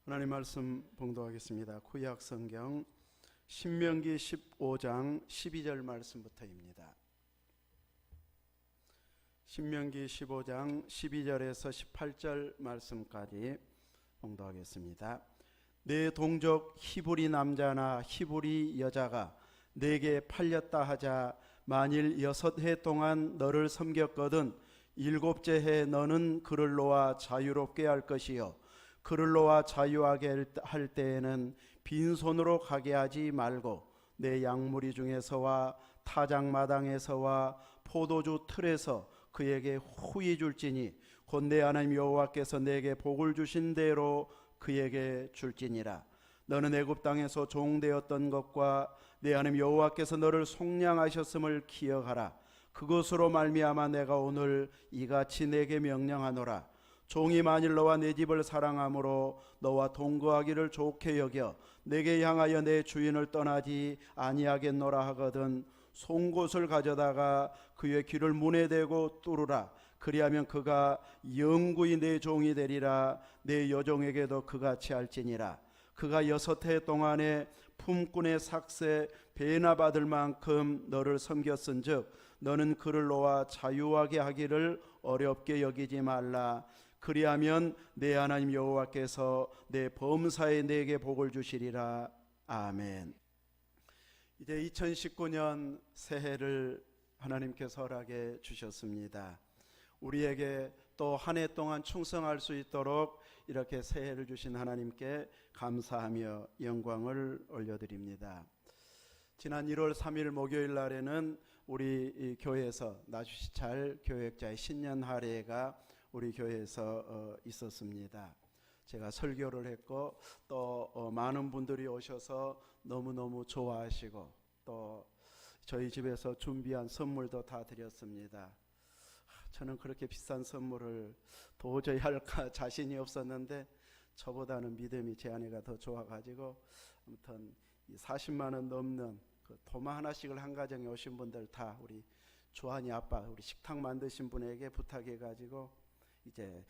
하나님 말씀 봉독하겠습니다. 구약 성경 신명기 15장 12절 말씀부터입니다. 신명기 15장 12절에서 18절 말씀까지 봉독하겠습니다. 내 동족 히브리 남자나 히브리 여자가 내게 팔렸다 하자 만일 6해 동안 너를 섬겼거든 7째 해 너는 그를 놓아 자유롭게 할 것이요 그를 놓아 자유하게 할 때에는 빈손으로 가게 하지 말고 내 양무리 중에서와 타작마당에서와 포도주 틀에서 그에게 후히 줄지니 곧 내 하나님 여호와께서 내게 복을 주신 대로 그에게 줄지니라. 너는 애굽 땅에서 종되었던 것과 내 하나님 여호와께서 너를 속량하셨음을 기억하라. 그것으로 말미암아 내가 오늘 이같이 내게 명령하노라. 종이 만일 너와 내 집을 사랑함으로 너와 동거하기를 좋게 여겨 내게 향하여 내 주인을 떠나지 아니하겠노라 하거든 송곳을 가져다가 그의 귀를 문에 대고 뚫으라. 그리하면 그가 영구히 내 종이 되리라. 내 여종에게도 그같이 할지니라. 그가 6해 동안에 품꾼의 삭세 배나 받을 만큼 너를 섬겼은즉 너는 그를 놓아 자유하게 하기를 어렵게 여기지 말라. 그리하면 내 하나님 여호와께서 내 범사에 내게 복을 주시리라. 아멘. 이제 2019년 새해를 하나님께서 허락해 주셨습니다. 우리에게 또 한 해 동안 충성할 수 있도록 이렇게 새해를 주신 하나님께 감사하며 영광을 올려드립니다. 지난 1월 3일 목요일 날에는 우리 교회에서 나주시찰 교역자의 신년 할애가 우리 교회에서 있었습니다. 제가 설교를 했고 또 많은 분들이 오셔서 너무너무 좋아하시고 또 저희 집에서 준비한 선물도 다 드렸습니다. 저는 그렇게 비싼 선물을 도저히 할까 자신이 없었는데 저보다는 믿음이 제 아내가 더 좋아가지고 아무튼 40만 원 넘는 그 도마 하나씩을 한 가정에 오신 분들 다 우리 조한이 아빠 우리 식탁 만드신 분에게 부탁해가지고 이제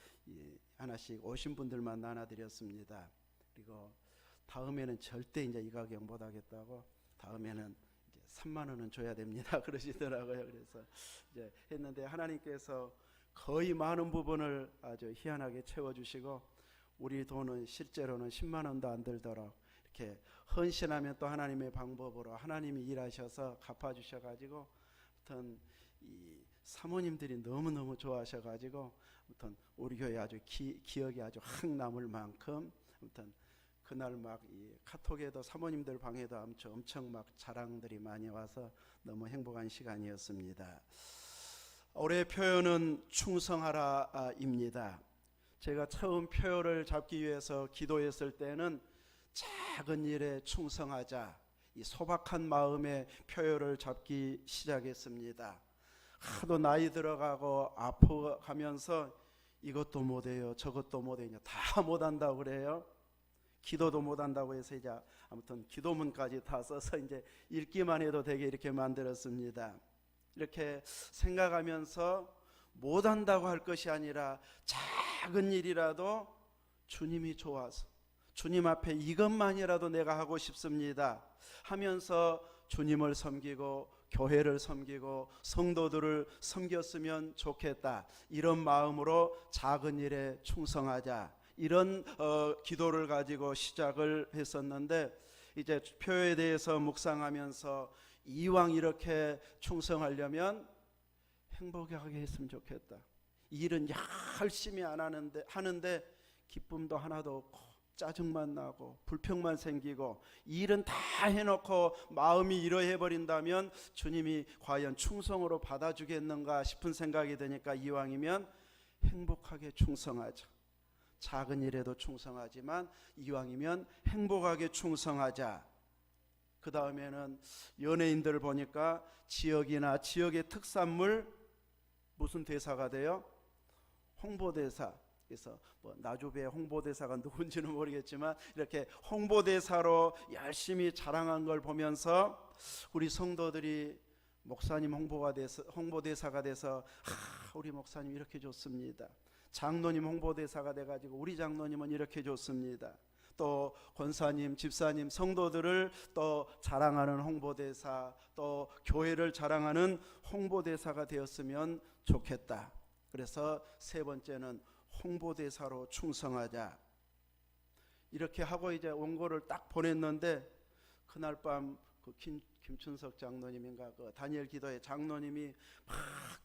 하나씩 오신 분들만 나눠드렸습니다. 그리고 다음에는 절대 이제 이 가격 못 하겠다고 다음에는 이제 3만 원은 줘야 됩니다. 그러시더라고요. 그래서 이제 했는데 하나님께서 거의 많은 부분을 아주 희한하게 채워주시고 우리 돈은 실제로는 10만 원도 안 들도록 이렇게 헌신하면 또 하나님의 방법으로 하나님이 일하셔서 갚아주셔가지고 아무튼 이 사모님들이 너무너무 좋아하셔가지고 아무튼 우리 교회 아주 기억이 아주 확 남을 만큼 아무튼 그날 막 이 카톡에도 사모님들 방에도 엄청 막 자랑들이 많이 와서 너무 행복한 시간이었습니다. 올해 표현은 충성하라입니다. 제가 처음 표를 잡기 위해서 기도했을 때는 작은 일에 충성하자 이 소박한 마음의 표를 잡기 시작했습니다. 하도 나이 들어가고 아파가면서 이것도 못해요 저것도 못해요 다 못한다고 그래요. 기도도 못한다고 해서 이제 아무튼 기도문까지 다 써서 이제 읽기만 해도 되게 이렇게 만들었습니다. 이렇게 생각하면서 못한다고 할 것이 아니라 작은 일이라도 주님이 좋아서 주님 앞에 이것만이라도 내가 하고 싶습니다 하면서 주님을 섬기고 교회를 섬기고 성도들을 섬겼으면 좋겠다 이런 마음으로 작은 일에 충성하자 이런 기도를 가지고 시작을 했었는데 이제 표에 대해서 묵상하면서 이왕 이렇게 충성하려면 행복하게 했으면 좋겠다. 일은 열심히 안 하는데 기쁨도 하나도 없고 짜증만 나고 불평만 생기고 일은 다 해놓고 마음이 이러해버린다면 주님이 과연 충성으로 받아주겠는가 싶은 생각이 드니까 이왕이면 행복하게 충성하자. 작은 일에도 충성하지만 이왕이면 행복하게 충성하자. 그 다음에는 연예인들을 보니까 지역이나 지역의 특산물 무슨 대사가 돼요? 홍보대사. 그래서 뭐 나주배 홍보대사가 누군지는 모르겠지만 이렇게 홍보대사로 열심히 자랑한 걸 보면서 우리 성도들이 목사님 홍보대사가 돼서 우리 목사님 이렇게 좋습니다. 장로님 홍보대사가 돼가지고 우리 장로님은 이렇게 좋습니다. 또 권사님, 집사님, 성도들을 또 자랑하는 홍보대사, 또 교회를 자랑하는 홍보대사가 되었으면 좋겠다. 그래서 세 번째는 홍보대사로 충성하자. 이렇게 하고 이제 원고를 딱 보냈는데 그날 밤 그 김춘석 장로님인가 그 다니엘 기도회 장로님이 막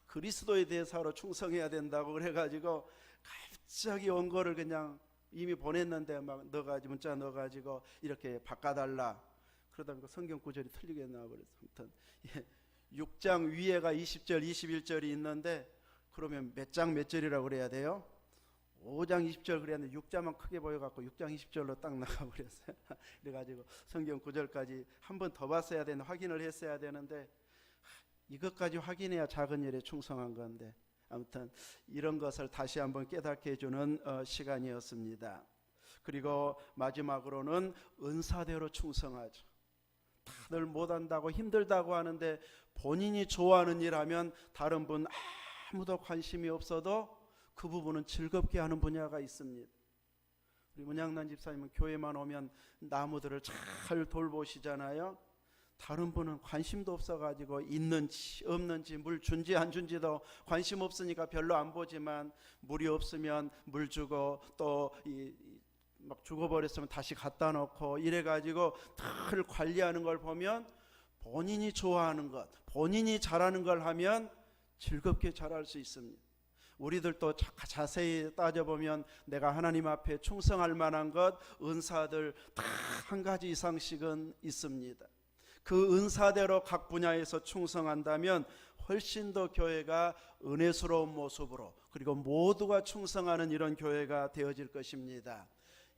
그리스도의 대사로 충성해야 된다고 그래가지고 갑자기 원고를 그냥 이미 보냈는데 막 넣어가지고 문자 넣어가지고 이렇게 바꿔달라. 그러다 그 성경 구절이 틀리게 나와버렸어. 아무튼 6장 위에가 20절 21절이 있는데 그러면 몇 장 몇 절이라고 그래야 돼요? 5장 20절 그랬는데 6장만 크게 보여갖고 6장 20절로 딱 나가버렸어요. 그래가지고 성경 구절까지 한 번 더 봤어야 되는데 확인을 했어야 되는데 이것까지 확인해야 작은 일에 충성한 건데 아무튼 이런 것을 다시 한번 깨닫게 해주는 시간이었습니다. 그리고 마지막으로는 은사대로 충성하죠. 다들 못한다고 힘들다고 하는데 본인이 좋아하는 일 하면 다른 분 아무도 관심이 없어도 그 부분은 즐겁게 하는 분야가 있습니다. 우리 문양란 집사님은 교회만 오면 나무들을 잘 돌보시잖아요. 다른 분은 관심도 없어가지고 있는지 없는지 물 준지 안 준지도 관심 없으니까 별로 안 보지만 물이 없으면 물 주고 또 막 죽어버렸으면 다시 갖다 놓고 이래가지고 늘 관리하는 걸 보면 본인이 좋아하는 것, 본인이 잘하는 걸 하면 즐겁게 잘할 수 있습니다. 우리들도 자세히 따져보면 내가 하나님 앞에 충성할 만한 것, 은사들 다 한 가지 이상씩은 있습니다. 그 은사대로 각 분야에서 충성한다면 훨씬 더 교회가 은혜스러운 모습으로 그리고 모두가 충성하는 이런 교회가 되어질 것입니다.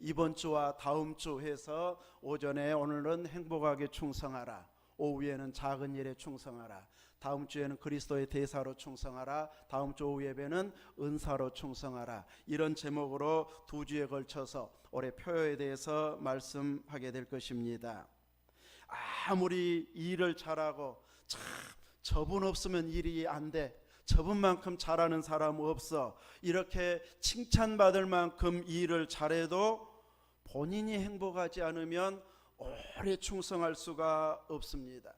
이번 주와 다음 주 해서 오전에 오늘은 행복하게 충성하라, 오후에는 작은 일에 충성하라, 다음 주에는 그리스도의 대사로 충성하라, 다음 주 오후 예배는 은사로 충성하라, 이런 제목으로 2주에 걸쳐서 올해 표요에 대해서 말씀하게 될 것입니다. 아무리 일을 잘하고 참 저분 없으면 일이 안 돼, 저분만큼 잘하는 사람 없어, 이렇게 칭찬받을 만큼 일을 잘해도 본인이 행복하지 않으면 오래 충성할 수가 없습니다.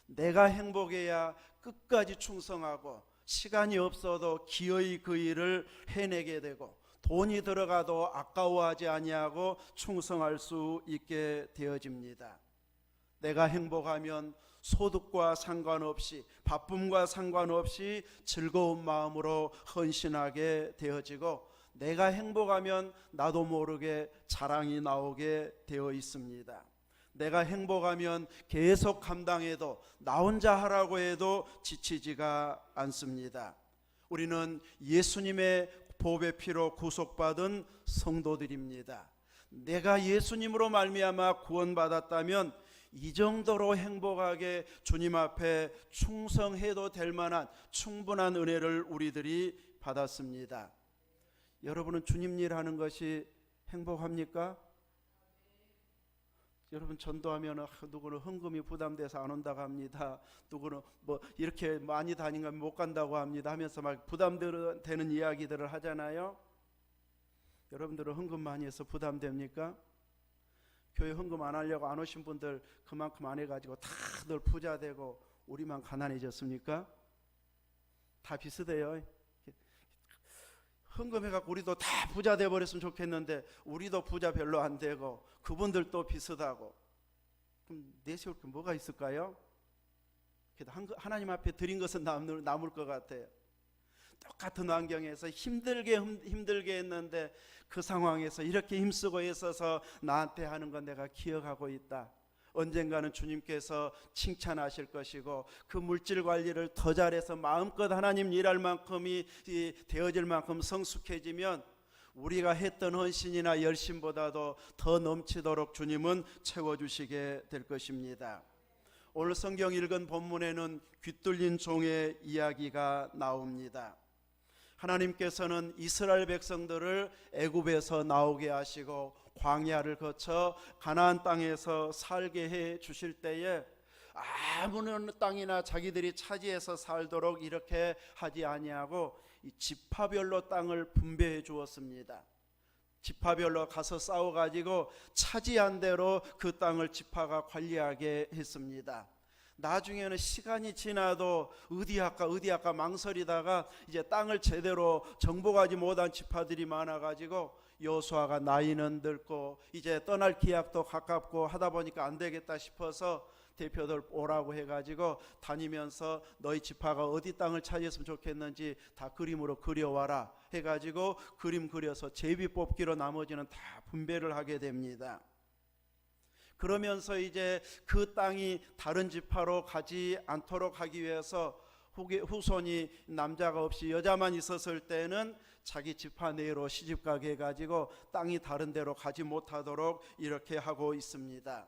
내가 행복해야 끝까지 충성하고 시간이 없어도 기어이 그 일을 해내게 되고 돈이 들어가도 아까워하지 아니하고 충성할 수 있게 되어집니다. 내가 행복하면 소득과 상관없이 바쁨과 상관없이 즐거운 마음으로 헌신하게 되어지고 내가 행복하면 나도 모르게 자랑이 나오게 되어 있습니다. 내가 행복하면 계속 감당해도 나 혼자 하라고 해도 지치지가 않습니다. 우리는 예수님의 보배 피로 구속받은 성도들입니다. 내가 예수님으로 말미암아 구원받았다면 이 정도로 행복하게 주님 앞에 충성해도 될 만한 충분한 은혜를 우리들이 받았습니다. 여러분은 주님 일 하는 것이 행복합니까? 여러분 전도하면 누구는 헌금이 부담돼서 안 온다고 합니다. 누구는 뭐 이렇게 많이 다니면 못 간다고 합니다 하면서 막 부담되는 이야기들을 하잖아요. 여러분들은 헌금 많이 해서 부담됩니까? 교회 헌금 안 하려고 안 오신 분들 그만큼 안 해가지고 다들 부자 되고 우리만 가난해졌습니까? 다 비슷해요. 헌금해갖고 우리도 다 부자 돼버렸으면 좋겠는데 우리도 부자 별로 안 되고 그분들도 비슷하고 그럼 내세울 게 뭐가 있을까요? 그래도 하나님 앞에 드린 것은 남을 것 같아요. 똑같은 환경에서 힘들게 했는데 그 상황에서 이렇게 힘쓰고 있어서 나한테 하는 건 내가 기억하고 있다. 언젠가는 주님께서 칭찬하실 것이고 그 물질 관리를 더 잘해서 마음껏 하나님 일할 만큼이 되어질 만큼 성숙해지면 우리가 했던 헌신이나 열심보다도 더 넘치도록 주님은 채워주시게 될 것입니다. 오늘 성경 읽은 본문에는 귀뚫린 종의 이야기가 나옵니다. 하나님께서는 이스라엘 백성들을 애굽에서 나오게 하시고 광야를 거쳐 가나안 땅에서 살게 해 주실 때에 아무런 땅이나 자기들이 차지해서 살도록 이렇게 하지 아니하고 이 지파별로 땅을 분배해 주었습니다. 지파별로 가서 싸워가지고 차지한 대로 그 땅을 지파가 관리하게 했습니다. 나중에는 시간이 지나도 어디 할까 망설이다가 이제 땅을 제대로 정복하지 못한 지파들이 많아가지고 여호수아가 나이는 들고 이제 떠날 기약도 가깝고 하다 보니까 안 되겠다 싶어서 대표들 오라고 해가지고 다니면서 너희 지파가 어디 땅을 차지했으면 좋겠는지 다 그림으로 그려와라 해가지고 그림 그려서 제비 뽑기로 나머지는 다 분배를 하게 됩니다. 그러면서 이제 그 땅이 다른 지파로 가지 않도록 하기 위해서 후손이 남자가 없이 여자만 있었을 때는 자기 지파 내로 시집가게 해가지고 땅이 다른 데로 가지 못하도록 이렇게 하고 있습니다.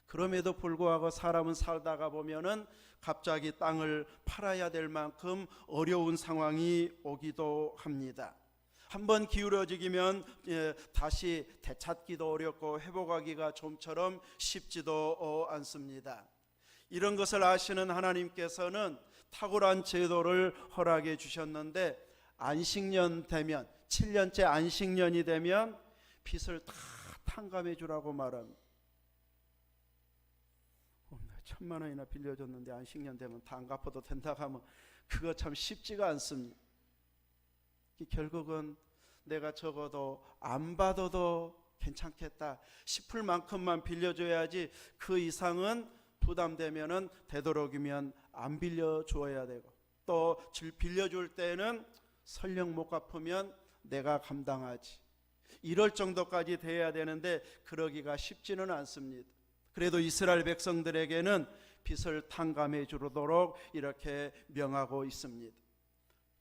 그럼에도 불구하고 사람은 살다가 보면은 갑자기 땅을 팔아야 될 만큼 어려운 상황이 오기도 합니다. 한번 기울어지면 다시 되찾기도 어렵고 회복하기가 좀처럼 쉽지도 않습니다. 이런 것을 아시는 하나님께서는 탁월한 제도를 허락해 주셨는데 안식년 되면 7년째 안식년이 되면 빚을 다 탕감해 주라고 말합니다. 1,000만 원이나 빌려줬는데 안식년 되면 다 안 갚아도 된다고 하면 그거 참 쉽지가 않습니다. 결국은 내가 적어도 안 받아도 괜찮겠다 싶을 만큼만 빌려줘야지 그 이상은 부담되면은 되도록이면 안 빌려줘야 되고 또 빌려줄 때는 설령 못 갚으면 내가 감당하지 이럴 정도까지 돼야 되는데 그러기가 쉽지는 않습니다. 그래도 이스라엘 백성들에게는 빚을 탕감해 주도록 이렇게 명하고 있습니다.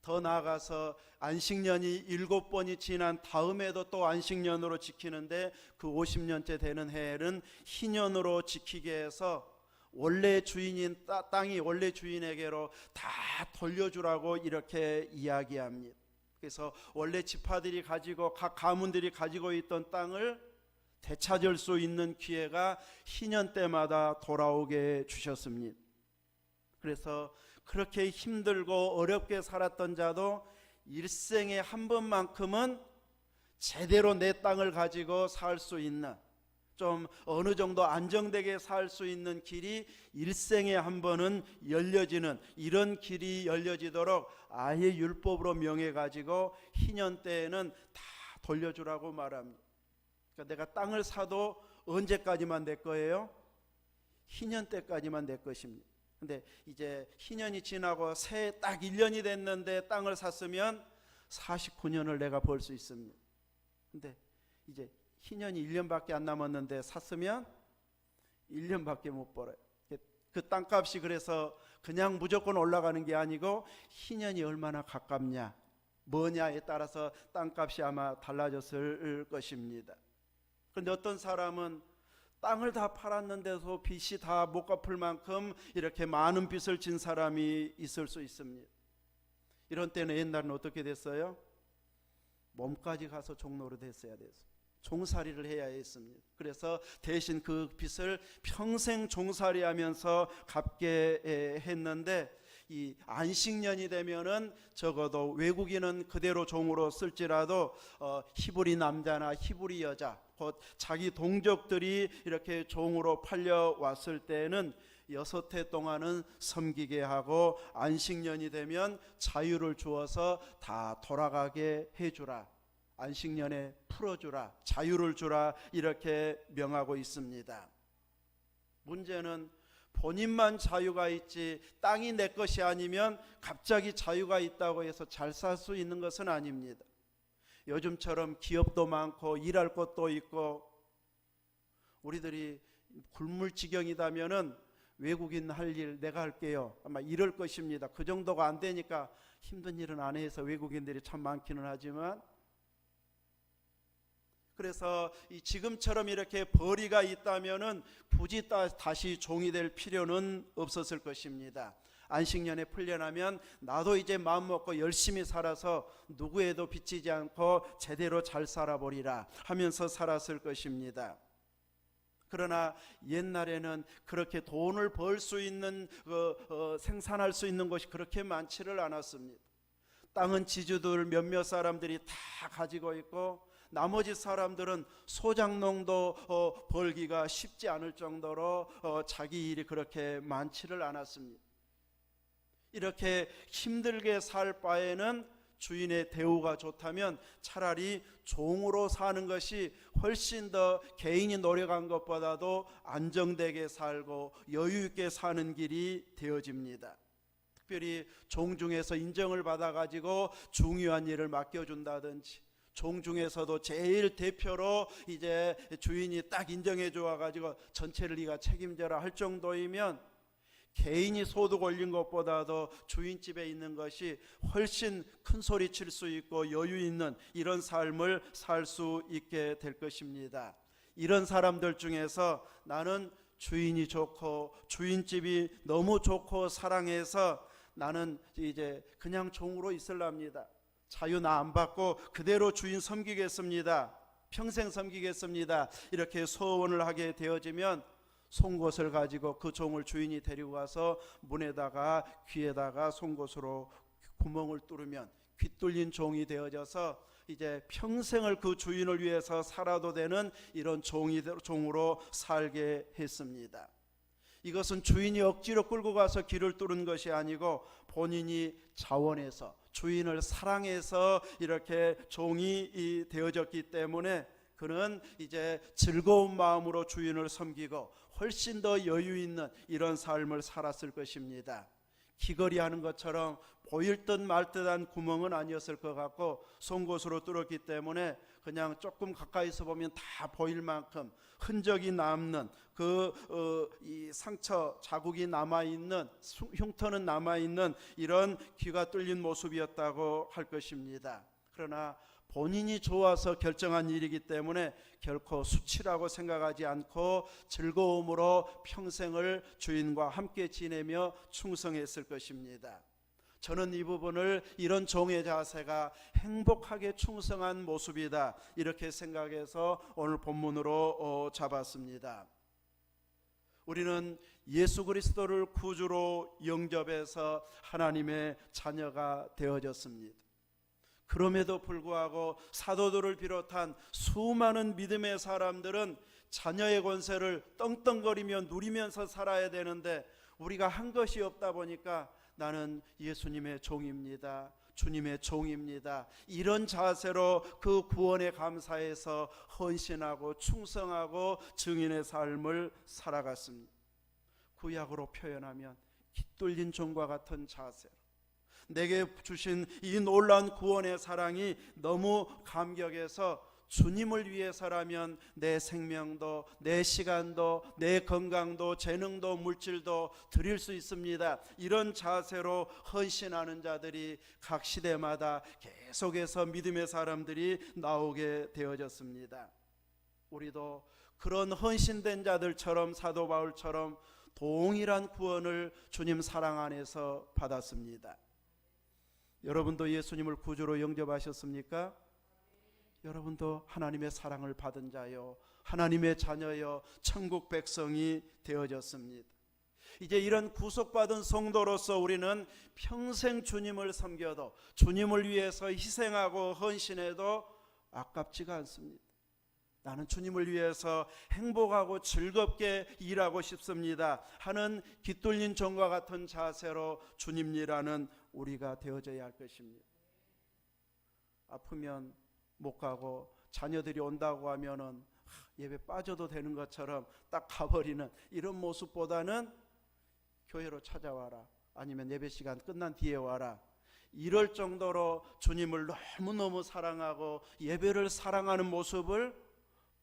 더 나아가서 안식년이 7번이 지난 다음에도 또 안식년으로 지키는데 그 50년째 되는 해에는 희년으로 지키게 해서 원래 주인인 땅이 원래 주인에게로 다 돌려주라고 이렇게 이야기합니다. 그래서 원래 지파들이 가지고 각 가문들이 가지고 있던 땅을 되찾을 수 있는 기회가 희년 때마다 돌아오게 주셨습니다. 그래서 그렇게 힘들고 어렵게 살았던 자도 일생에 한 번만큼은 제대로 내 땅을 가지고 살 수 있는 좀 어느 정도 안정되게 살 수 있는 길이 일생에 한 번은 열려지는 이런 길이 열려지도록 아예 율법으로 명해가지고 희년 때에는 다 돌려주라고 말합니다. 그러니까 내가 땅을 사도 언제까지만 내 거예요? 희년 때까지만 내 것입니다. 근데 이제 희년이 지나고 새해 딱 1년이 됐는데 땅을 샀으면 49년을 내가 벌 수 있습니다. 근데 이제 희년이 1년밖에 안 남았는데 샀으면 1년밖에 못 벌어요. 그 땅값이 그래서 그냥 무조건 올라가는 게 아니고 희년이 얼마나 가깝냐 뭐냐에 따라서 땅값이 아마 달라졌을 것입니다. 그런데 어떤 사람은 땅을 다 팔았는데도 빚이 다 못 갚을 만큼 이렇게 많은 빚을 진 사람이 있을 수 있습니다. 이런 때는 옛날은 어떻게 됐어요? 몸까지 가서 종노릇 했어야 됐어요. 종살이를 해야 했습니다. 그래서 대신 그 빚을 평생 종살이하면서 갚게 했는데 이 안식년이 되면은 적어도 외국인은 그대로 종으로 쓸지라도 히브리 남자나 히브리 여자 곧 자기 동족들이 이렇게 종으로 팔려왔을 때는 6해 동안은 섬기게 하고 안식년이 되면 자유를 주어서 다 돌아가게 해주라. 안식년에 풀어주라. 자유를 주라. 이렇게 명하고 있습니다. 문제는 본인만 자유가 있지 땅이 내 것이 아니면 갑자기 자유가 있다고 해서 잘 살 수 있는 것은 아닙니다. 요즘처럼 기업도 많고 일할 것도 있고 우리들이 굶을 지경이다면은 외국인 할 일 내가 할게요 아마 이럴 것입니다. 그 정도가 안 되니까 힘든 일은 안 해서 외국인들이 참 많기는 하지만 그래서 지금처럼 이렇게 벌이가 있다면은 굳이 다시 종이 될 필요는 없었을 것입니다. 안식년에 풀려나면 나도 이제 마음 먹고 열심히 살아서 누구에도 비치지 않고 제대로 잘 살아보리라 하면서 살았을 것입니다. 그러나 옛날에는 그렇게 돈을 벌 수 있는 생산할 수 있는 것이 그렇게 많지를 않았습니다. 땅은 지주들 몇몇 사람들이 다 가지고 있고 나머지 사람들은 소장농도 벌기가 쉽지 않을 정도로 자기 일이 그렇게 많지를 않았습니다. 이렇게 힘들게 살 바에는 주인의 대우가 좋다면 차라리 종으로 사는 것이 훨씬 더 개인이 노력한 것보다도 안정되게 살고 여유 있게 사는 길이 되어집니다. 특별히 종 중에서 인정을 받아가지고 중요한 일을 맡겨준다든지, 종 중에서도 제일 대표로 이제 주인이 딱 인정해 줘가지고 전체를 네가 책임져라 할 정도이면 개인이 소득 올린 것보다도 주인집에 있는 것이 훨씬 큰 소리 칠 수 있고 여유 있는 이런 삶을 살 수 있게 될 것입니다. 이런 사람들 중에서 나는 주인이 좋고 주인집이 너무 좋고 사랑해서 나는 이제 그냥 종으로 있으랍니다. 자유 나 안 받고 그대로 주인 섬기겠습니다. 평생 섬기겠습니다. 이렇게 소원을 하게 되어지면 송곳을 가지고 그 종을 주인이 데리고 가서 문에다가 귀에다가 송곳으로 구멍을 뚫으면 귀 뚫린 종이 되어져서 이제 평생을 그 주인을 위해서 살아도 되는 이런 종으로 살게 했습니다. 이것은 주인이 억지로 끌고 가서 귀를 뚫은 것이 아니고 본인이 자원해서 주인을 사랑해서 이렇게 종이 되어졌기 때문에 그는 이제 즐거운 마음으로 주인을 섬기고 훨씬 더 여유 있는 이런 삶을 살았을 것입니다. 귀걸이 하는 것처럼 보일 듯 말 듯한 구멍은 아니었을 것 같고 송곳으로 뚫었기 때문에 그냥 조금 가까이서 보면 다 보일 만큼 흔적이 남는 이 상처 자국이 남아있는, 흉터는 남아있는 이런 귀가 뚫린 모습이었다고 할 것입니다. 그러나 본인이 좋아서 결정한 일이기 때문에 결코 수치라고 생각하지 않고 즐거움으로 평생을 주인과 함께 지내며 충성했을 것입니다. 저는 이 부분을 이런 종의 자세가 행복하게 충성한 모습이다 이렇게 생각해서 오늘 본문으로 잡았습니다. 우리는 예수 그리스도를 구주로 영접해서 하나님의 자녀가 되어졌습니다. 그럼에도 불구하고 사도들을 비롯한 수많은 믿음의 사람들은 자녀의 권세를 떵떵거리며 누리면서 살아야 되는데 우리가 한 것이 없다 보니까 나는 예수님의 종입니다. 주님의 종입니다. 이런 자세로 그 구원에 감사해서 헌신하고 충성하고 증인의 삶을 살아갔습니다. 구약으로 표현하면 깃뚫린 종과 같은 자세로 내게 주신 이 놀라운 구원의 사랑이 너무 감격해서 주님을 위해서라면 내 생명도 내 시간도 내 건강도 재능도 물질도 드릴 수 있습니다. 이런 자세로 헌신하는 자들이 각 시대마다 계속해서 믿음의 사람들이 나오게 되어졌습니다. 우리도 그런 헌신된 자들처럼 사도 바울처럼 동일한 구원을 주님 사랑 안에서 받았습니다. 여러분도 예수님을 구주로 영접하셨습니까? 여러분도 하나님의 사랑을 받은 자요, 하나님의 자녀요, 천국 백성이 되어졌습니다. 이제 이런 구속받은 성도로서 우리는 평생 주님을 섬겨도 주님을 위해서 희생하고 헌신해도 아깝지가 않습니다. 나는 주님을 위해서 행복하고 즐겁게 일하고 싶습니다 하는 깃뚫린 종과 같은 자세로 주님 일하는 우리가 되어져야 할 것입니다. 아프면 못 가고 자녀들이 온다고 하면은 예배 빠져도 되는 것처럼 딱 가버리는 이런 모습보다는 교회로 찾아와라, 아니면 예배 시간 끝난 뒤에 와라, 이럴 정도로 주님을 너무너무 사랑하고 예배를 사랑하는 모습을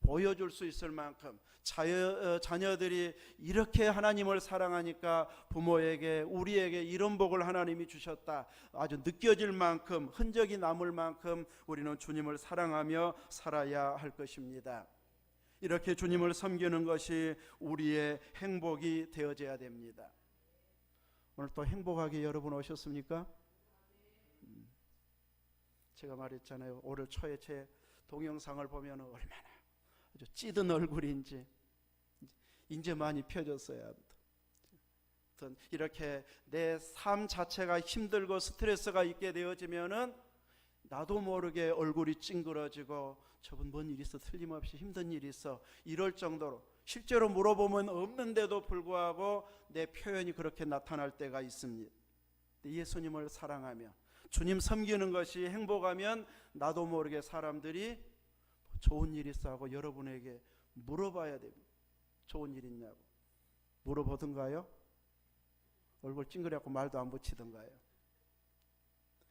보여줄 수 있을 만큼 자녀들이 이렇게 하나님을 사랑하니까 부모에게 우리에게 이런 복을 하나님이 주셨다 아주 느껴질 만큼 흔적이 남을 만큼 우리는 주님을 사랑하며 살아야 할 것입니다. 이렇게 주님을 섬기는 것이 우리의 행복이 되어져야 됩니다. 오늘 또 행복하게 여러분 오셨습니까? 제가 말했잖아요. 올해 초에 제 동영상을 보면 얼마나 아주 찌든 얼굴인지 이제 많이 펴졌어요. 이렇게 내 삶 자체가 힘들고 스트레스가 있게 되어지면은 나도 모르게 얼굴이 찡그러지고 저분 뭔 일이 있어, 틀림없이 힘든 일이 있어, 이럴 정도로 실제로 물어보면 없는데도 불구하고 내 표현이 그렇게 나타날 때가 있습니다. 예수님을 사랑하며 주님 섬기는 것이 행복하면 나도 모르게 사람들이 좋은 일 있어 하고 여러분에게 물어봐야 됩니다. 좋은 일 있냐고 물어보던가요? 얼굴 찡그려갖고 말도 안 붙이던가요?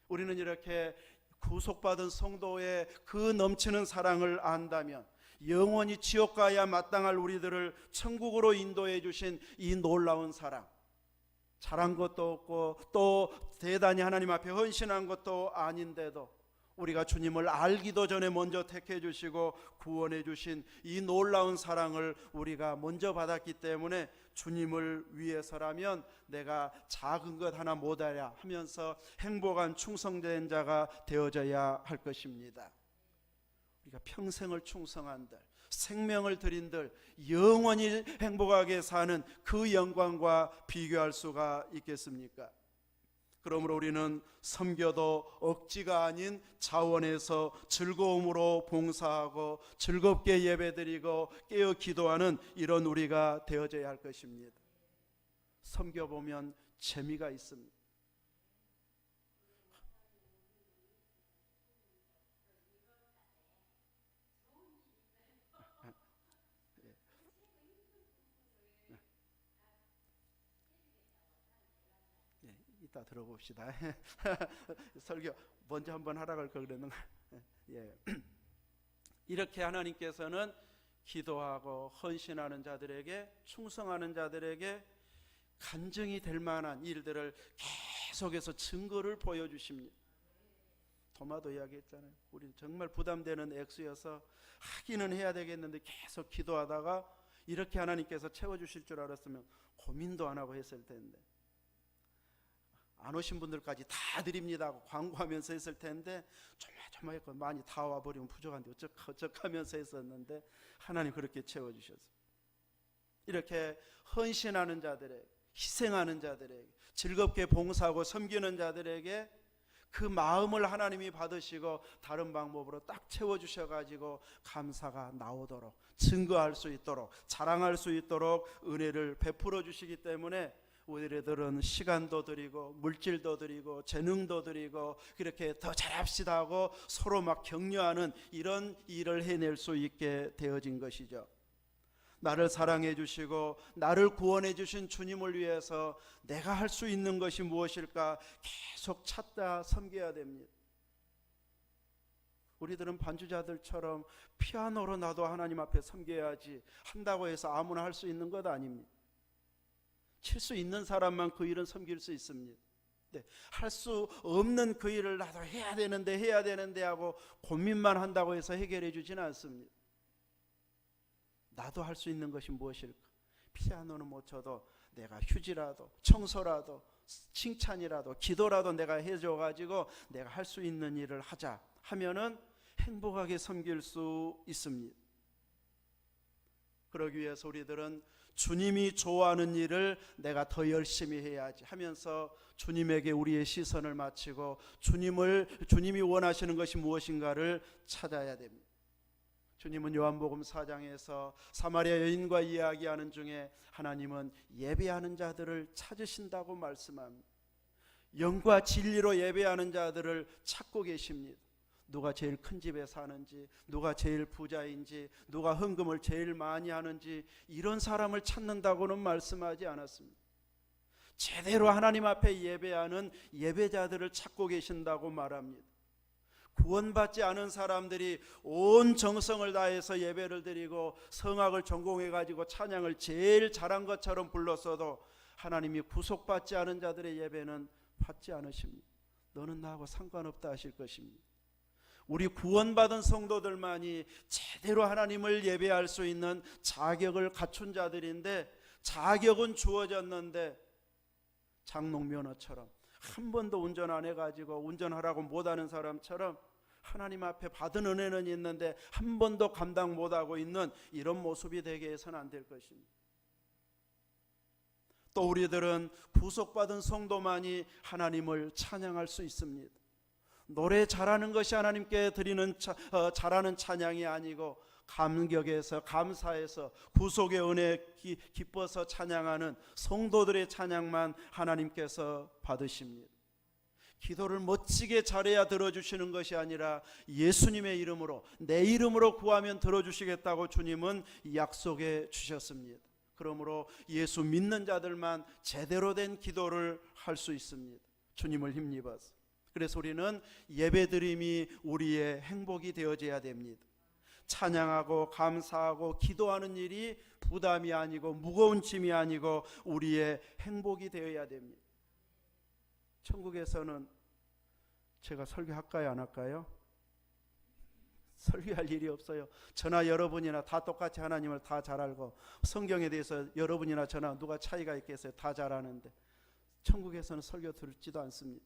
우리는 이렇게 구속받은 성도의 그 넘치는 사랑을 안다면 영원히 지옥 가야 마땅할 우리들을 천국으로 인도해 주신 이 놀라운 사랑, 잘한 것도 없고 또 대단히 하나님 앞에 헌신한 것도 아닌데도 우리가 주님을 알기도 전에 먼저 택해 주시고 구원해 주신 이 놀라운 사랑을 우리가 먼저 받았기 때문에 주님을 위해서라면 내가 작은 것 하나 못하랴 하면서 행복한 충성된 자가 되어져야 할 것입니다. 우리가 평생을 충성한들, 생명을 드린들, 영원히 행복하게 사는 그 영광과 비교할 수가 있겠습니까? 그러므로 우리는 섬겨도 억지가 아닌 자원에서 즐거움으로 봉사하고 즐겁게 예배드리고 깨어 기도하는 이런 우리가 되어져야 할 것입니다. 섬겨보면 재미가 있습니다. 이따 들어봅시다. 설교 먼저 한번 하라고 할 걸 그랬는가? 예. 이렇게 하나님께서는 기도하고 헌신하는 자들에게, 충성하는 자들에게 간증이 될 만한 일들을 계속해서 증거를 보여주십니다. 도마도 이야기했잖아요. 우리는 정말 부담되는 액수여서 하기는 해야 되겠는데 계속 기도하다가 이렇게 하나님께서 채워주실 줄 알았으면 고민도 안 하고 했을 텐데, 안 오신 분들까지 다 드립니다 하고 광고하면서 했을 텐데 조마조마했고 많이 다 와버리면 부족한데 어쩌하면서 했었는데 하나님 그렇게 채워주셨어요. 이렇게 헌신하는 자들에게, 희생하는 자들에게, 즐겁게 봉사하고 섬기는 자들에게 그 마음을 하나님이 받으시고 다른 방법으로 딱 채워주셔가지고 감사가 나오도록, 증거할 수 있도록, 자랑할 수 있도록 은혜를 베풀어 주시기 때문에 우리들은 시간도 드리고 물질도 드리고 재능도 드리고 그렇게 더 잘합시다 하고 서로 막 격려하는 이런 일을 해낼 수 있게 되어진 것이죠. 나를 사랑해 주시고 나를 구원해 주신 주님을 위해서 내가 할 수 있는 것이 무엇일까 계속 찾다 섬겨야 됩니다. 우리들은 반주자들처럼 피아노로 나도 하나님 앞에 섬겨야지 한다고 해서 아무나 할 수 있는 것 아닙니다. 칠 수 있는 사람만 그 일은 섬길 수 있습니다. 네, 할 수 없는 그 일을 나도 해야 되는데 하고 고민만 한다고 해서 해결해 주지는 않습니다. 나도 할 수 있는 것이 무엇일까? 피아노는 못 쳐도 내가 휴지라도 청소라도 칭찬이라도 기도라도 내가 해줘가지고 내가 할 수 있는 일을 하자 하면은 행복하게 섬길 수 있습니다. 그러기 위해서 우리들은 주님이 좋아하는 일을 내가 더 열심히 해야지 하면서 주님에게 우리의 시선을 맞추고 주님이 원하시는 것이 무엇인가를 찾아야 됩니다. 주님은 요한복음 4장에서 사마리아 여인과 이야기하는 중에 하나님은 예배하는 자들을 찾으신다고 말씀합니다. 영과 진리로 예배하는 자들을 찾고 계십니다. 누가 제일 큰 집에 사는지, 누가 제일 부자인지, 누가 헌금을 제일 많이 하는지 이런 사람을 찾는다고는 말씀하지 않았습니다. 제대로 하나님 앞에 예배하는 예배자들을 찾고 계신다고 말합니다. 구원받지 않은 사람들이 온 정성을 다해서 예배를 드리고 성악을 전공해가지고 찬양을 제일 잘한 것처럼 불렀어도 하나님이 구속받지 않은 자들의 예배는 받지 않으십니다. 너는 나하고 상관없다 하실 것입니다. 우리 구원받은 성도들만이 제대로 하나님을 예배할 수 있는 자격을 갖춘 자들인데, 자격은 주어졌는데 장롱면허처럼 한 번도 운전 안 해가지고 운전하라고 못하는 사람처럼 하나님 앞에 받은 은혜는 있는데 한 번도 감당 못하고 있는 이런 모습이 되게 해서는 안 될 것입니다. 또 우리들은 구속받은 성도만이 하나님을 찬양할 수 있습니다. 노래 잘하는 것이 하나님께 드리는 잘하는 찬양이 아니고 감격에서 감사해서 구속의 은혜에 기뻐서 찬양하는 성도들의 찬양만 하나님께서 받으십니다. 기도를 멋지게 잘해야 들어주시는 것이 아니라 예수님의 이름으로, 내 이름으로 구하면 들어주시겠다고 주님은 약속해 주셨습니다. 그러므로 예수 믿는 자들만 제대로 된 기도를 할 수 있습니다. 주님을 힘입어서. 그래서 우리는 예배드림이 우리의 행복이 되어져야 됩니다. 찬양하고 감사하고 기도하는 일이 부담이 아니고 무거운 짐이 아니고 우리의 행복이 되어야 됩니다. 천국에서는 제가 설교할까요, 안 할까요? 설교할 일이 없어요. 저나 여러분이나 다 똑같이 하나님을 다 잘 알고 성경에 대해서 여러분이나 저나 누가 차이가 있겠어요? 다 잘 아는데 천국에서는 설교 듣지도 않습니다.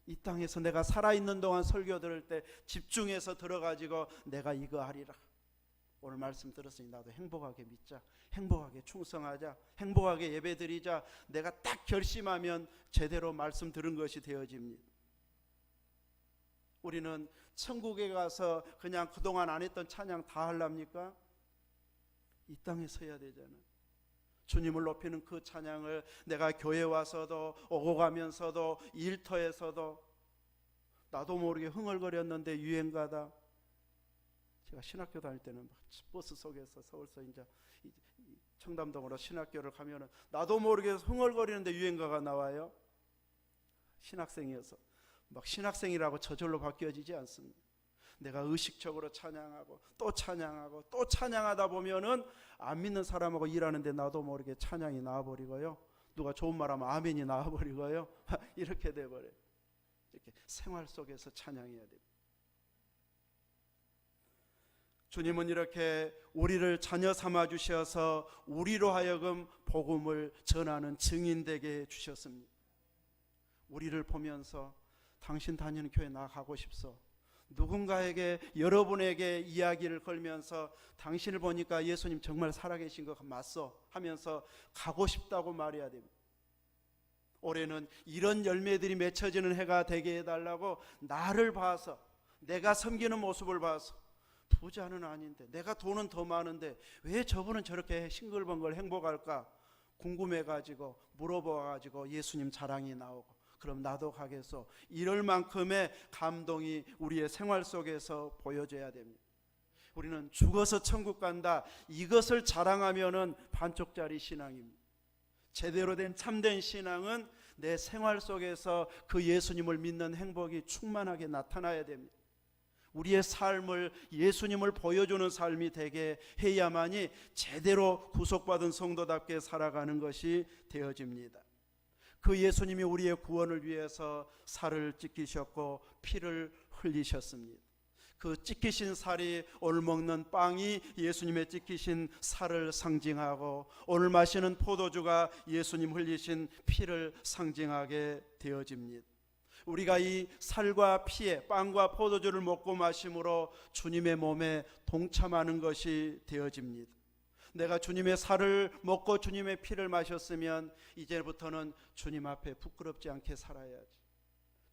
이 땅에서 내가 살아있는 동안 설교 들을 때 집중해서 들어가지고 내가 이거 하리라, 오늘 말씀 들었으니 나도 행복하게 믿자, 행복하게 충성하자, 행복하게 예배드리자, 내가 딱 결심하면 제대로 말씀 들은 것이 되어집니다. 우리는 천국에 가서 그냥 그동안 안 했던 찬양 다 하랍니까? 이 땅에서 해야 되잖아요. 주님을 높이는 그 찬양을 내가 교회 와서도 오고 가면서도 일터에서도 나도 모르게 흥얼거렸는데 유행가다. 제가 신학교 다닐 때는 버스 속에서 서울서 이제 청담동으로 신학교를 가면은 나도 모르게 흥얼거리는데 유행가가 나와요. 신학생이어서 막 신학생이라고 저절로 바뀌어지지 않습니다. 내가 의식적으로 찬양하고 또 찬양하고 또 찬양하다 보면은 안 믿는 사람하고 일하는데 나도 모르게 찬양이 나와버리고요. 누가 좋은 말하면 아멘이 나와버리고요. 이렇게 돼버려요. 이렇게 생활 속에서 찬양해야 됩니다. 주님은 이렇게 우리를 자녀 삼아 주셔서 우리로 하여금 복음을 전하는 증인 되게 해주셨습니다. 우리를 보면서 당신 다니는 교회 나 가고 싶소, 누군가에게 여러분에게 이야기를 걸면서 당신을 보니까 예수님 정말 살아계신 것 맞소 하면서 가고 싶다고 말해야 됩니다. 올해는 이런 열매들이 맺혀지는 해가 되게 해달라고 나를 봐서, 내가 섬기는 모습을 봐서, 부자는 아닌데 내가 돈은 더 많은데 왜 저분은 저렇게 싱글벙글 행복할까 궁금해가지고 물어봐가지고 예수님 자랑이 나오고, 그럼 나도 가겠소, 이럴 만큼의 감동이 우리의 생활 속에서 보여져야 됩니다. 우리는 죽어서 천국 간다, 이것을 자랑하면은 반쪽짜리 신앙입니다. 제대로 된 참된 신앙은 내 생활 속에서 그 예수님을 믿는 행복이 충만하게 나타나야 됩니다. 우리의 삶을 예수님을 보여주는 삶이 되게 해야만이 제대로 구속받은 성도답게 살아가는 것이 되어집니다. 그 예수님이 우리의 구원을 위해서 살을 찢기셨고 피를 흘리셨습니다. 그 찢기신 살이 오늘 먹는 빵이 예수님의 찢기신 살을 상징하고, 오늘 마시는 포도주가 예수님 흘리신 피를 상징하게 되어집니다. 우리가 이 살과 피에 빵과 포도주를 먹고 마심으로 주님의 몸에 동참하는 것이 되어집니다. 내가 주님의 살을 먹고 주님의 피를 마셨으면 이제부터는 주님 앞에 부끄럽지 않게 살아야지,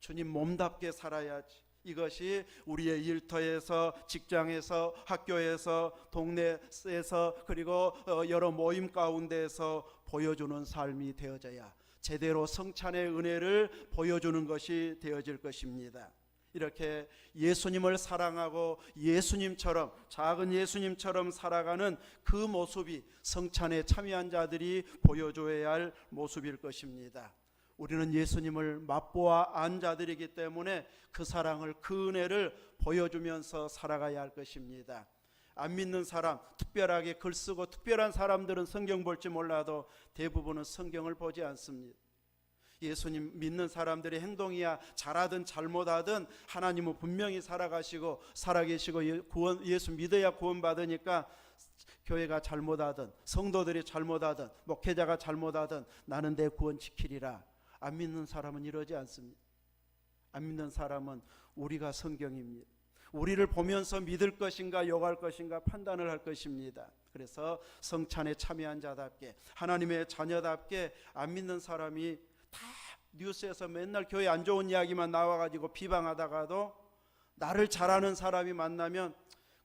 주님 몸답게 살아야지. 이것이 우리의 일터에서, 직장에서, 학교에서, 동네에서, 그리고 여러 모임 가운데에서 보여주는 삶이 되어져야 제대로 성찬의 은혜를 보여주는 것이 되어질 것입니다. 이렇게 예수님을 사랑하고 예수님처럼, 작은 예수님처럼 살아가는 그 모습이 성찬에 참여한 자들이 보여줘야 할 모습일 것입니다. 우리는 예수님을 맛보아 안 자들이기 때문에 그 사랑을, 그 은혜를 보여주면서 살아가야 할 것입니다. 안 믿는 사람, 특별하게 글 쓰고 특별한 사람들은 성경 볼지 몰라도 대부분은 성경을 보지 않습니다. 예수님 믿는 사람들의 행동이야 잘하든 잘못하든 하나님은 분명히 살아가시고 살아계시고 예수 믿어야 구원받으니까 교회가 잘못하든 성도들이 잘못하든 목회자가 잘못하든 나는 내 구원 지키리라. 안 믿는 사람은 이러지 않습니다. 안 믿는 사람은 우리가 성경입니다. 우리를 보면서 믿을 것인가 욕할 것인가 판단을 할 것입니다. 그래서 성찬에 참여한 자답게, 하나님의 자녀답게 안 믿는 사람이 다 뉴스에서 맨날 교회 안 좋은 이야기만 나와가지고 비방하다가도 나를 잘 아는 사람이 만나면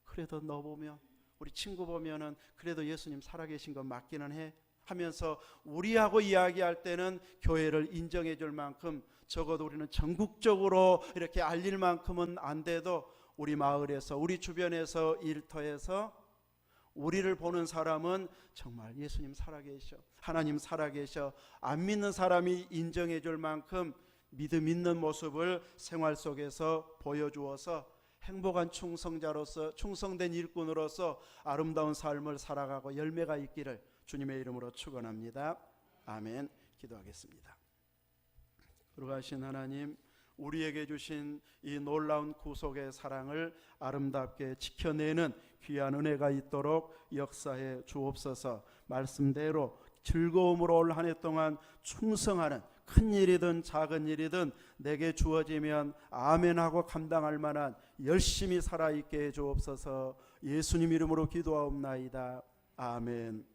그래도 너 보면 우리 친구 보면은 그래도 예수님 살아계신 건 맞기는 해 하면서 우리하고 이야기할 때는 교회를 인정해 줄 만큼 적어도 우리는 전국적으로 이렇게 알릴 만큼은 안 돼도 우리 마을에서 우리 주변에서 일터에서 우리를 보는 사람은 정말 예수님 살아계셔 하나님 살아계셔 안 믿는 사람이 인정해 줄 만큼 믿음 있는 모습을 생활 속에서 보여주어서 행복한 충성자로서 충성된 일꾼으로서 아름다운 삶을 살아가고 열매가 있기를 주님의 이름으로 축원합니다. 아멘. 기도하겠습니다. 거룩하신 하나님, 우리에게 주신 이 놀라운 구속의 사랑을 아름답게 지켜내는 귀한 은혜가 있도록 역사해 주옵소서. 말씀대로 즐거움으로 올 한 해 동안 충성하는 큰 일이든 작은 일이든 내게 주어지면 아멘하고 감당할 만한 열심히 살아있게 해 주옵소서. 예수님 이름으로 기도하옵나이다. 아멘.